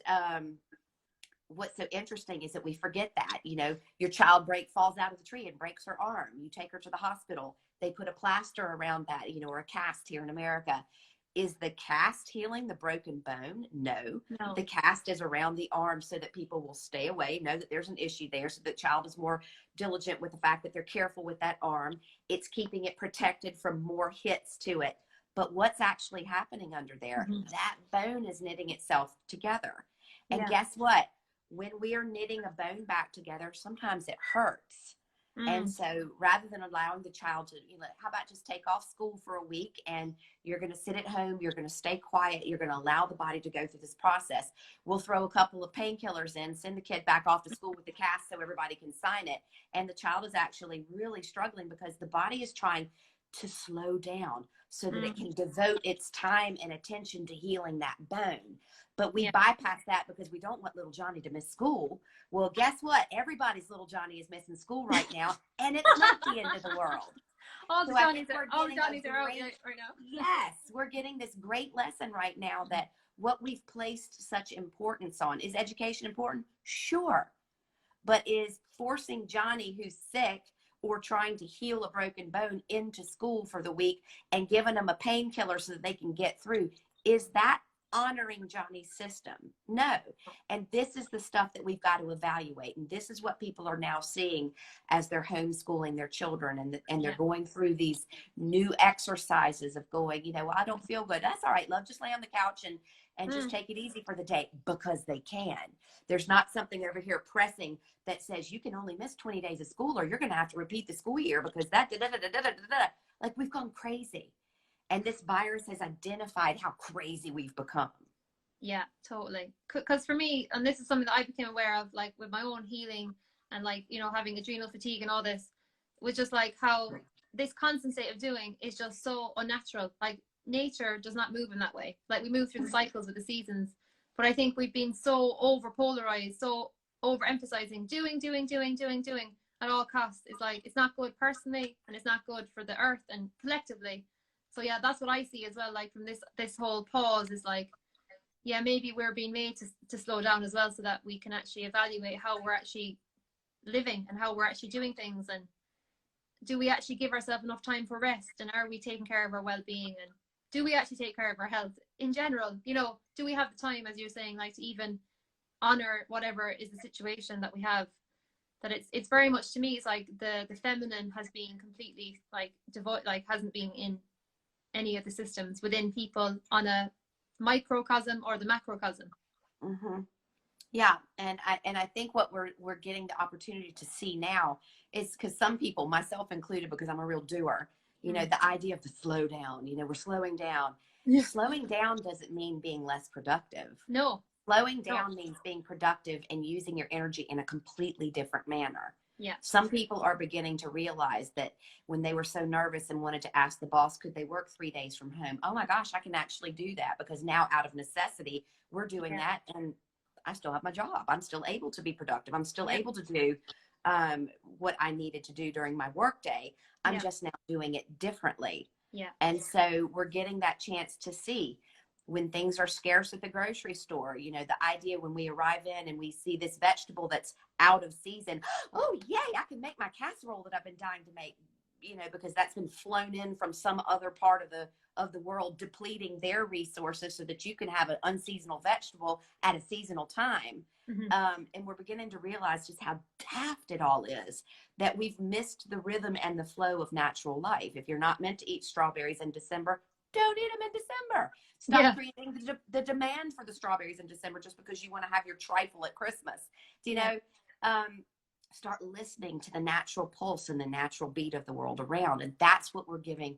what's so interesting is that we forget that, your child falls out of the tree and breaks her arm. You take her to the hospital. They put a plaster around that, or a cast here in America. Is the cast healing the broken bone? No. The cast is around the arm so that people will stay away, know that there's an issue there, so the child is more diligent with the fact that they're careful with that arm. It's keeping it protected from more hits to it. But what's actually happening under there? That bone is knitting itself together. And guess what? When we are knitting a bone back together, sometimes it hurts. And so rather than allowing the child to, how about just take off school for a week and you're going to sit at home, you're going to stay quiet, you're going to allow the body to go through this process. We'll throw a couple of painkillers in, send the kid back off to school with the cast so everybody can sign it. And the child is actually really struggling because the body is trying to slow down so that it can devote its time and attention to healing that bone. But we bypass that because we don't want little Johnny to miss school. Well, guess what? Everybody's little Johnny is missing school right now, and it's not the end of the world. All the Johnnies are out right now. Yes, we're getting this great lesson right now that what we've placed such importance on. Is education important? Sure. But is forcing Johnny, who's sick or trying to heal a broken bone, into school for the week and giving them a painkiller so that they can get through, is that honoring Johnny's system? No. And this is the stuff that we've got to evaluate. And this is what people are now seeing as they're homeschooling their children, and they're going through these new exercises of going, well, I don't feel good. That's all right, love. Just lay on the couch and just take it easy for the day, because they can. There's not something over here pressing that says you can only miss 20 days of school, or you're going to have to repeat the school year because that, like, we've gone crazy. And this virus has identified how crazy we've become. Yeah, totally. Because for me, and this is something that I became aware of, like with my own healing and like, having adrenal fatigue and all this, was just like how this constant state of doing is just so unnatural. Like nature does not move in that way. Like we move through the cycles of the seasons. But I think we've been so over polarized, so overemphasizing doing at all costs. It's like, it's not good personally, and it's not good for the earth and collectively. So yeah, that's what I see as well. Like from this whole pause is like, yeah, maybe we're being made to slow down as well, so that we can actually evaluate how we're actually living and how we're actually doing things, and do we actually give ourselves enough time for rest, and are we taking care of our well-being, and do we actually take care of our health in general? Do we have the time, as you're saying, like to even honor whatever is the situation that we have? That it's very much, to me, it's like the feminine has been completely like devoid, like hasn't been in any of the systems within people on a microcosm or the macrocosm. Yeah, and I think what we're getting the opportunity to see now is, because some people, myself included, because I'm a real doer, the idea of the slow down, we're slowing down. Slowing down doesn't mean being less productive. No. Slowing down means being productive and using your energy in a completely different manner. Yeah. Some people are beginning to realize that when they were so nervous and wanted to ask the boss, could they work 3 days from home? Oh my gosh, I can actually do that, because now out of necessity, we're doing that. And I still have my job. I'm still able to be productive. I'm still able to do what I needed to do during my work day. I'm just now doing it differently. Yeah. And so we're getting that chance to see when things are scarce at the grocery store, the idea when we arrive in and we see this vegetable that's out of season, oh yay, I can make my casserole that I've been dying to make, because that's been flown in from some other part of the world, depleting their resources so that you can have an unseasonal vegetable at a seasonal time. And we're beginning to realize just how daft it all is, that we've missed the rhythm and the flow of natural life. If you're not meant to eat strawberries in December, don't eat them in December. Stop creating the demand for the strawberries in December just because you want to have your trifle at Christmas. Start listening to the natural pulse and the natural beat of the world around. And that's what we're giving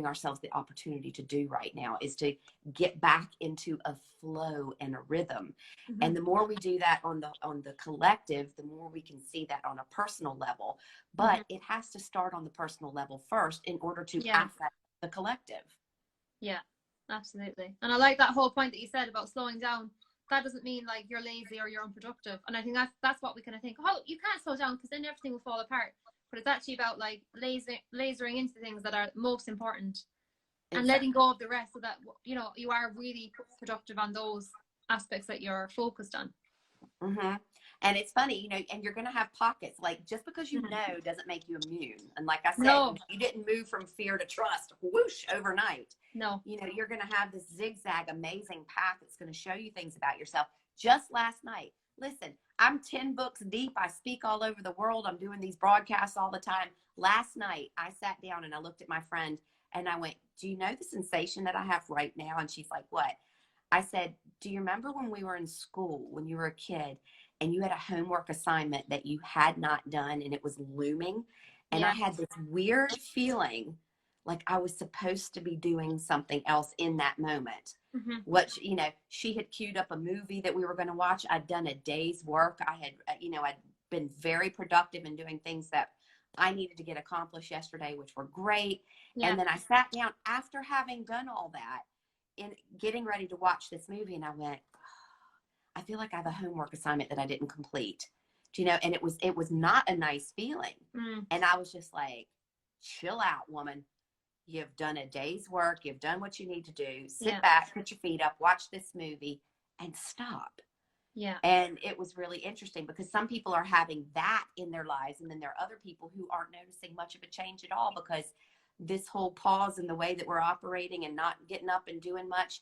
ourselves the opportunity to do right now, is to get back into a flow and a rhythm. And the more we do that on the collective, the more we can see that on a personal level. But it has to start on the personal level first in order to affect the collective. Yeah, absolutely. And I like that whole point that you said about slowing down. That doesn't mean like you're lazy or you're unproductive. And I think that's what we kind of think, oh, you can't slow down because then everything will fall apart. But it's actually about like lasering into things that are most important and letting go of the rest, so that you are really productive on those aspects that you're focused on. And it's funny, and you're going to have pockets. Like, just because you know doesn't make you immune. And like I said, you didn't move from fear to trust, whoosh, overnight. No. You're going to have this zigzag, amazing path that's going to show you things about yourself. Just last night, listen, I'm 10 books deep. I speak all over the world. I'm doing these broadcasts all the time. Last night, I sat down and I looked at my friend and I went, do you know the sensation that I have right now? And she's like, what? I said, do you remember when we were in school, when you were a kid, and you had a homework assignment that you had not done and it was looming? And I had this weird feeling like I was supposed to be doing something else in that moment. What, she had queued up a movie that we were going to watch. I'd done a day's work. I had, I'd been very productive in doing things that I needed to get accomplished yesterday, which were great. Yeah. And then I sat down after having done all that and getting ready to watch this movie. And I went, I feel like I have a homework assignment that I didn't complete. Do you know? And it was not a nice feeling. And I was just like, chill out, woman. You've done a day's work. You've done what you need to do. Sit back, put your feet up, watch this movie, and stop. Yeah. And it was really interesting because some people are having that in their lives. And then there are other people who aren't noticing much of a change at all because this whole pause in the way that we're operating and not getting up and doing much,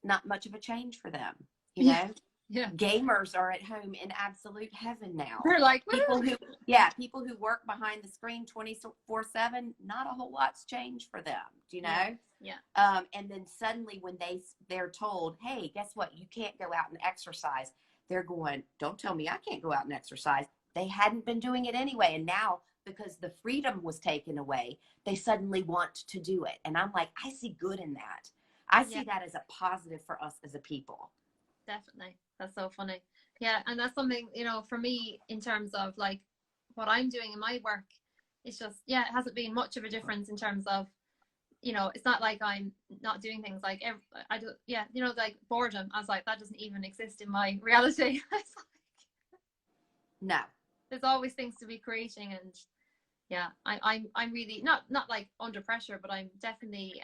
not much of a change for them, you know? Yeah. Gamers are at home in absolute heaven now. They're like, people who work behind the screen 24/7, not a whole lot's changed for them. Do you know? Yeah. And then suddenly when they're told, hey, guess what? You can't go out and exercise. They're going, don't tell me I can't go out and exercise. They hadn't been doing it anyway. And now because the freedom was taken away, they suddenly want to do it. And I'm like, I see good in that. I see that as a positive for us as a people. Definitely. That's so funny. Yeah. And that's something, you know, for me in terms of like what I'm doing in my work, it's just, it hasn't been much of a difference in terms of, you know, it's not like I'm not doing things like I do. Yeah. You know, like boredom. I was like, that doesn't even exist in my reality. No. There's always things to be creating. And yeah, I'm really not like under pressure, but I'm definitely,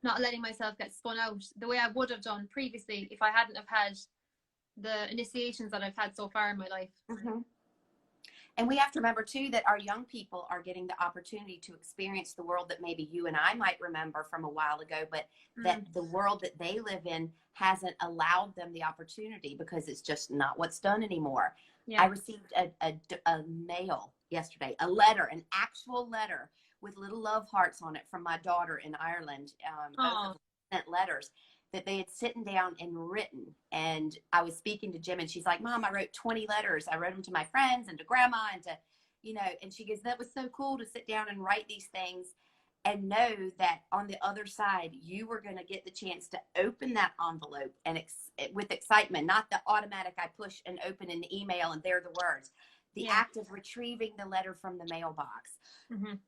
not letting myself get spun out the way I would have done previously if I hadn't have had the initiations that I've had so far in my life. And we have to remember too that our young people are getting the opportunity to experience the world that maybe you and I might remember from a while ago, but that the world that they live in hasn't allowed them the opportunity because it's just not what's done anymore. I received a mail yesterday, a letter, an actual letter with little love hearts on it from my daughter in Ireland. Both of them sent letters that they had sitting down and written. And I was speaking to Jim and she's like, Mom, I wrote 20 letters. I wrote them to my friends and to grandma and to, you know, and she goes, that was so cool to sit down and write these things and know that on the other side, you were going to get the chance to open that envelope and with excitement, not the automatic, I push and open an email and there are the words. The act of retrieving the letter from the mailbox.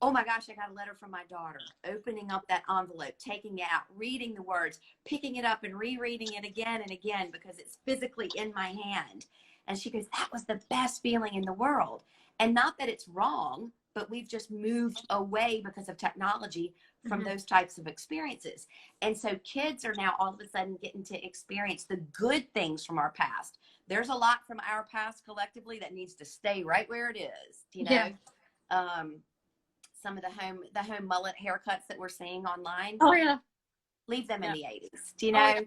Oh my gosh, I got a letter from my daughter. Opening up that envelope, taking it out, reading the words, picking it up and rereading it again and again because it's physically in my hand. And she goes, that was the best feeling in the world. And not that it's wrong, but we've just moved away because of technology from those types of experiences. And so kids are now all of a sudden getting to experience the good things from our past. There's a lot from our past collectively that needs to stay right where it is, you know? Some of the home mullet haircuts that we're seeing online. Leave them in the 80s, do you know?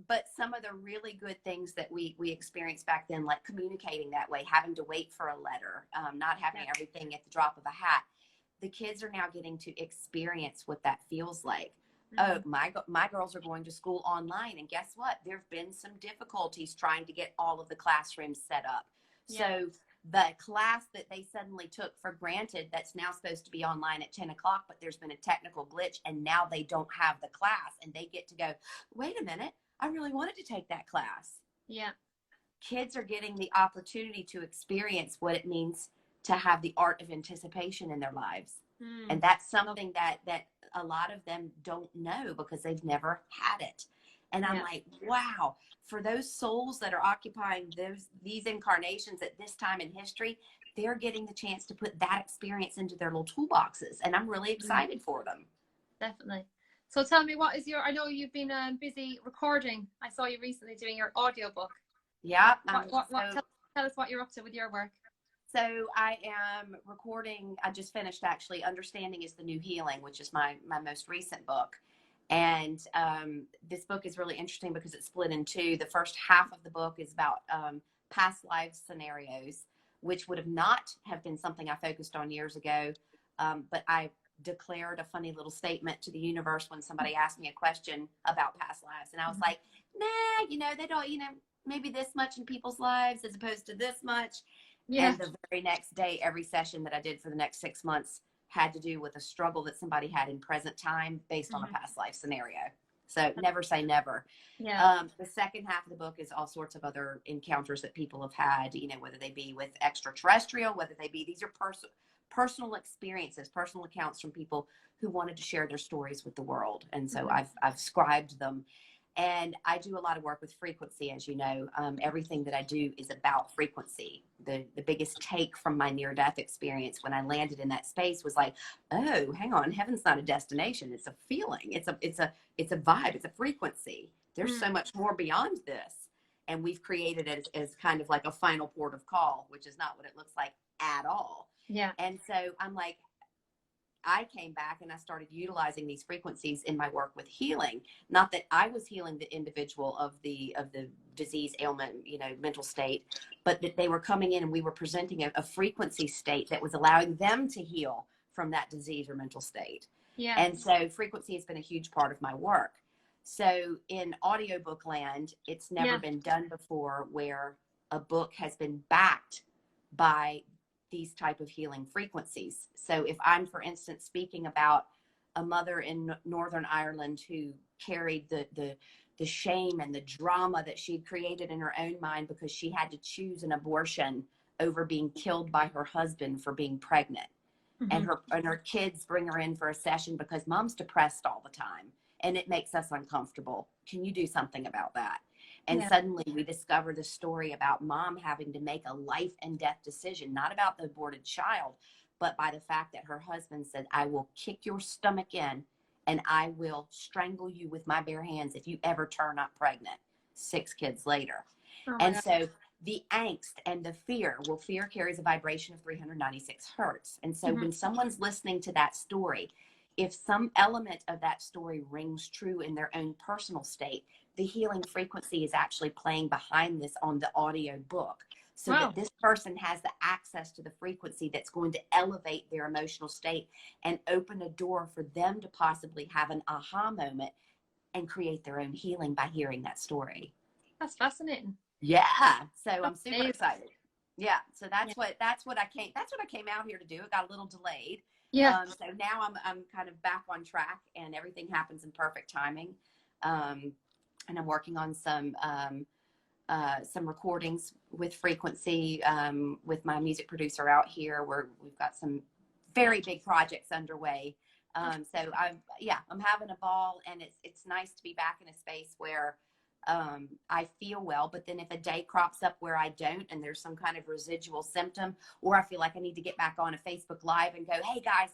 But some of the really good things that we experienced back then, like communicating that way, having to wait for a letter, not having everything at the drop of a hat. The kids are now getting to experience what that feels like. Oh, my girls are going to school online. And guess what? There have been some difficulties trying to get all of the classrooms set up. So the class that they suddenly took for granted that's now supposed to be online at 10 o'clock, but there's been a technical glitch and now they don't have the class and they get to go, wait a minute, I really wanted to take that class. Kids are getting the opportunity to experience what it means to have the art of anticipation in their lives. And that's something that a lot of them don't know because they've never had it. And I'm like, wow, for those souls that are occupying these incarnations at this time in history, they're getting the chance to put that experience into their little toolboxes. And I'm really excited for them. Definitely. So tell me, what is I know you've been busy recording. I saw you recently doing your audiobook. Tell us what you're up to with your work. So I am recording, I just finished actually, Understanding is the New Healing, which is my most recent book. And this book is really interesting because it's split in two. The first half of the book is about past life scenarios, which would not have been something I focused on years ago. But I declared a funny little statement to the universe when somebody asked me a question about past lives. And I was like, nah, you know, they don't, you know, maybe this much in people's lives as opposed to this much. And the very next day, every session that I did for the next 6 months had to do with a struggle that somebody had in present time based on a past life scenario. So never say never. Yeah. The second half of the book is all sorts of other encounters that people have had, you know, whether they be with extraterrestrial, whether they be, these are personal experiences, personal accounts from people who wanted to share their stories with the world. And so I've scribed them. And I do a lot of work with frequency, as you know. Everything that I do is about frequency. The biggest take from my near-death experience when I landed in that space was like, oh, hang on, heaven's not a destination. It's a feeling. It's a vibe. It's a frequency. There's so much more beyond this. And we've created it as kind of like a final port of call, which is not what it looks like at all. Yeah. And so I'm like, I came back and I started utilizing these frequencies in my work with healing. Not that I was healing the individual of the disease, ailment, you know, mental state, but that they were coming in and we were presenting a frequency state that was allowing them to heal from that disease or mental state. Yeah. And so frequency has been a huge part of my work. So in audiobook land, it's never been done before where a book has been backed by these type of healing frequencies. So if I'm, for instance, speaking about a mother in Northern Ireland who carried the shame and the drama that she'd created in her own mind because she had to choose an abortion over being killed by her husband for being pregnant. And her kids bring her in for a session because mom's depressed all the time and it makes us uncomfortable. Can you do something about that? And suddenly we discover the story about mom having to make a life and death decision, not about the aborted child, but by the fact that her husband said, I will kick your stomach in and I will strangle you with my bare hands if you ever turn up pregnant 6 kids later. And so the angst and the fear, well, fear carries a vibration of 396 hertz. And so when someone's listening to that story, if some element of that story rings true in their own personal state, the healing frequency is actually playing behind this on the audio book. So that this person has the access to the frequency that's going to elevate their emotional state and open a door for them to possibly have an aha moment and create their own healing by hearing that story. That's fascinating. Yeah. So I'm super excited. Yeah. So that's what I came out here to do. It got a little delayed. Yeah. So now I'm kind of back on track and everything happens in perfect timing. And I'm working on some recordings with frequency, with my music producer out here where we've got some very big projects underway. So I'm having a ball and it's nice to be back in a space where I feel well, but then if a day crops up where I don't and there's some kind of residual symptom, or I feel like I need to get back on a Facebook Live and go, hey guys,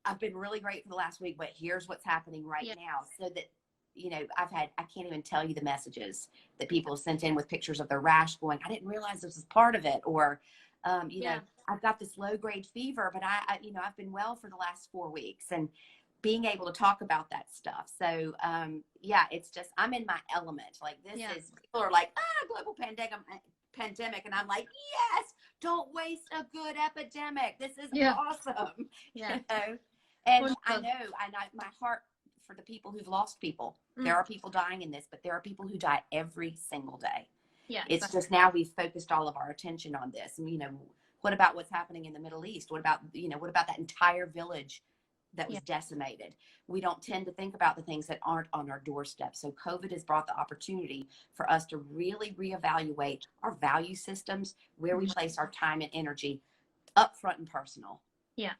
I've been really great for the last week, but here's what's happening right now. So that, you know, I can't even tell you the messages that people have sent in with pictures of their rash going, I didn't realize this was part of it. Or, you know, I've got this low grade fever, but I've been well for the last 4 weeks, and being able to talk about that stuff. So, it's just, I'm in my element. Like this is, people are like, global pandemic. And I'm like, yes, don't waste a good epidemic. This is awesome. Yeah. You know? And I know, my heart for the people who've lost people. There are people dying in this, but there are people who die every single day. Yeah. It's just now we've focused all of our attention on this. And, you know, what about what's happening in the Middle East? What about that entire village that was decimated? We don't tend to think about the things that aren't on our doorstep. So COVID has brought the opportunity for us to really reevaluate our value systems, where we place our time and energy, upfront and personal. Yeah.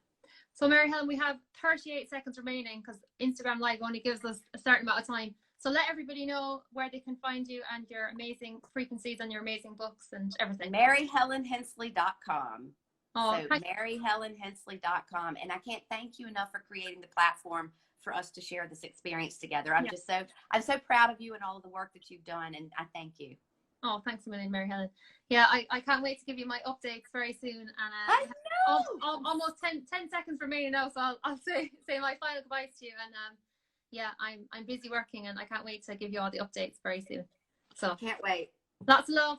So Mary Helen, we have 38 seconds remaining because Instagram Live only gives us a certain amount of time. So let everybody know where they can find you and your amazing frequencies and your amazing books and everything. MaryHelenHensley.com. Oh, so MaryHelenHensley.com. And I can't thank you enough for creating the platform for us to share this experience together. I'm so proud of you and all of the work that you've done. And I thank you. Oh, thanks a million, Mary Helen. Yeah, I can't wait to give you my updates very soon. And I know. Almost 10 seconds remaining now, so I'll say my final goodbyes to you. And I'm busy working, and I can't wait to give you all the updates very soon. So can't wait. Lots of love.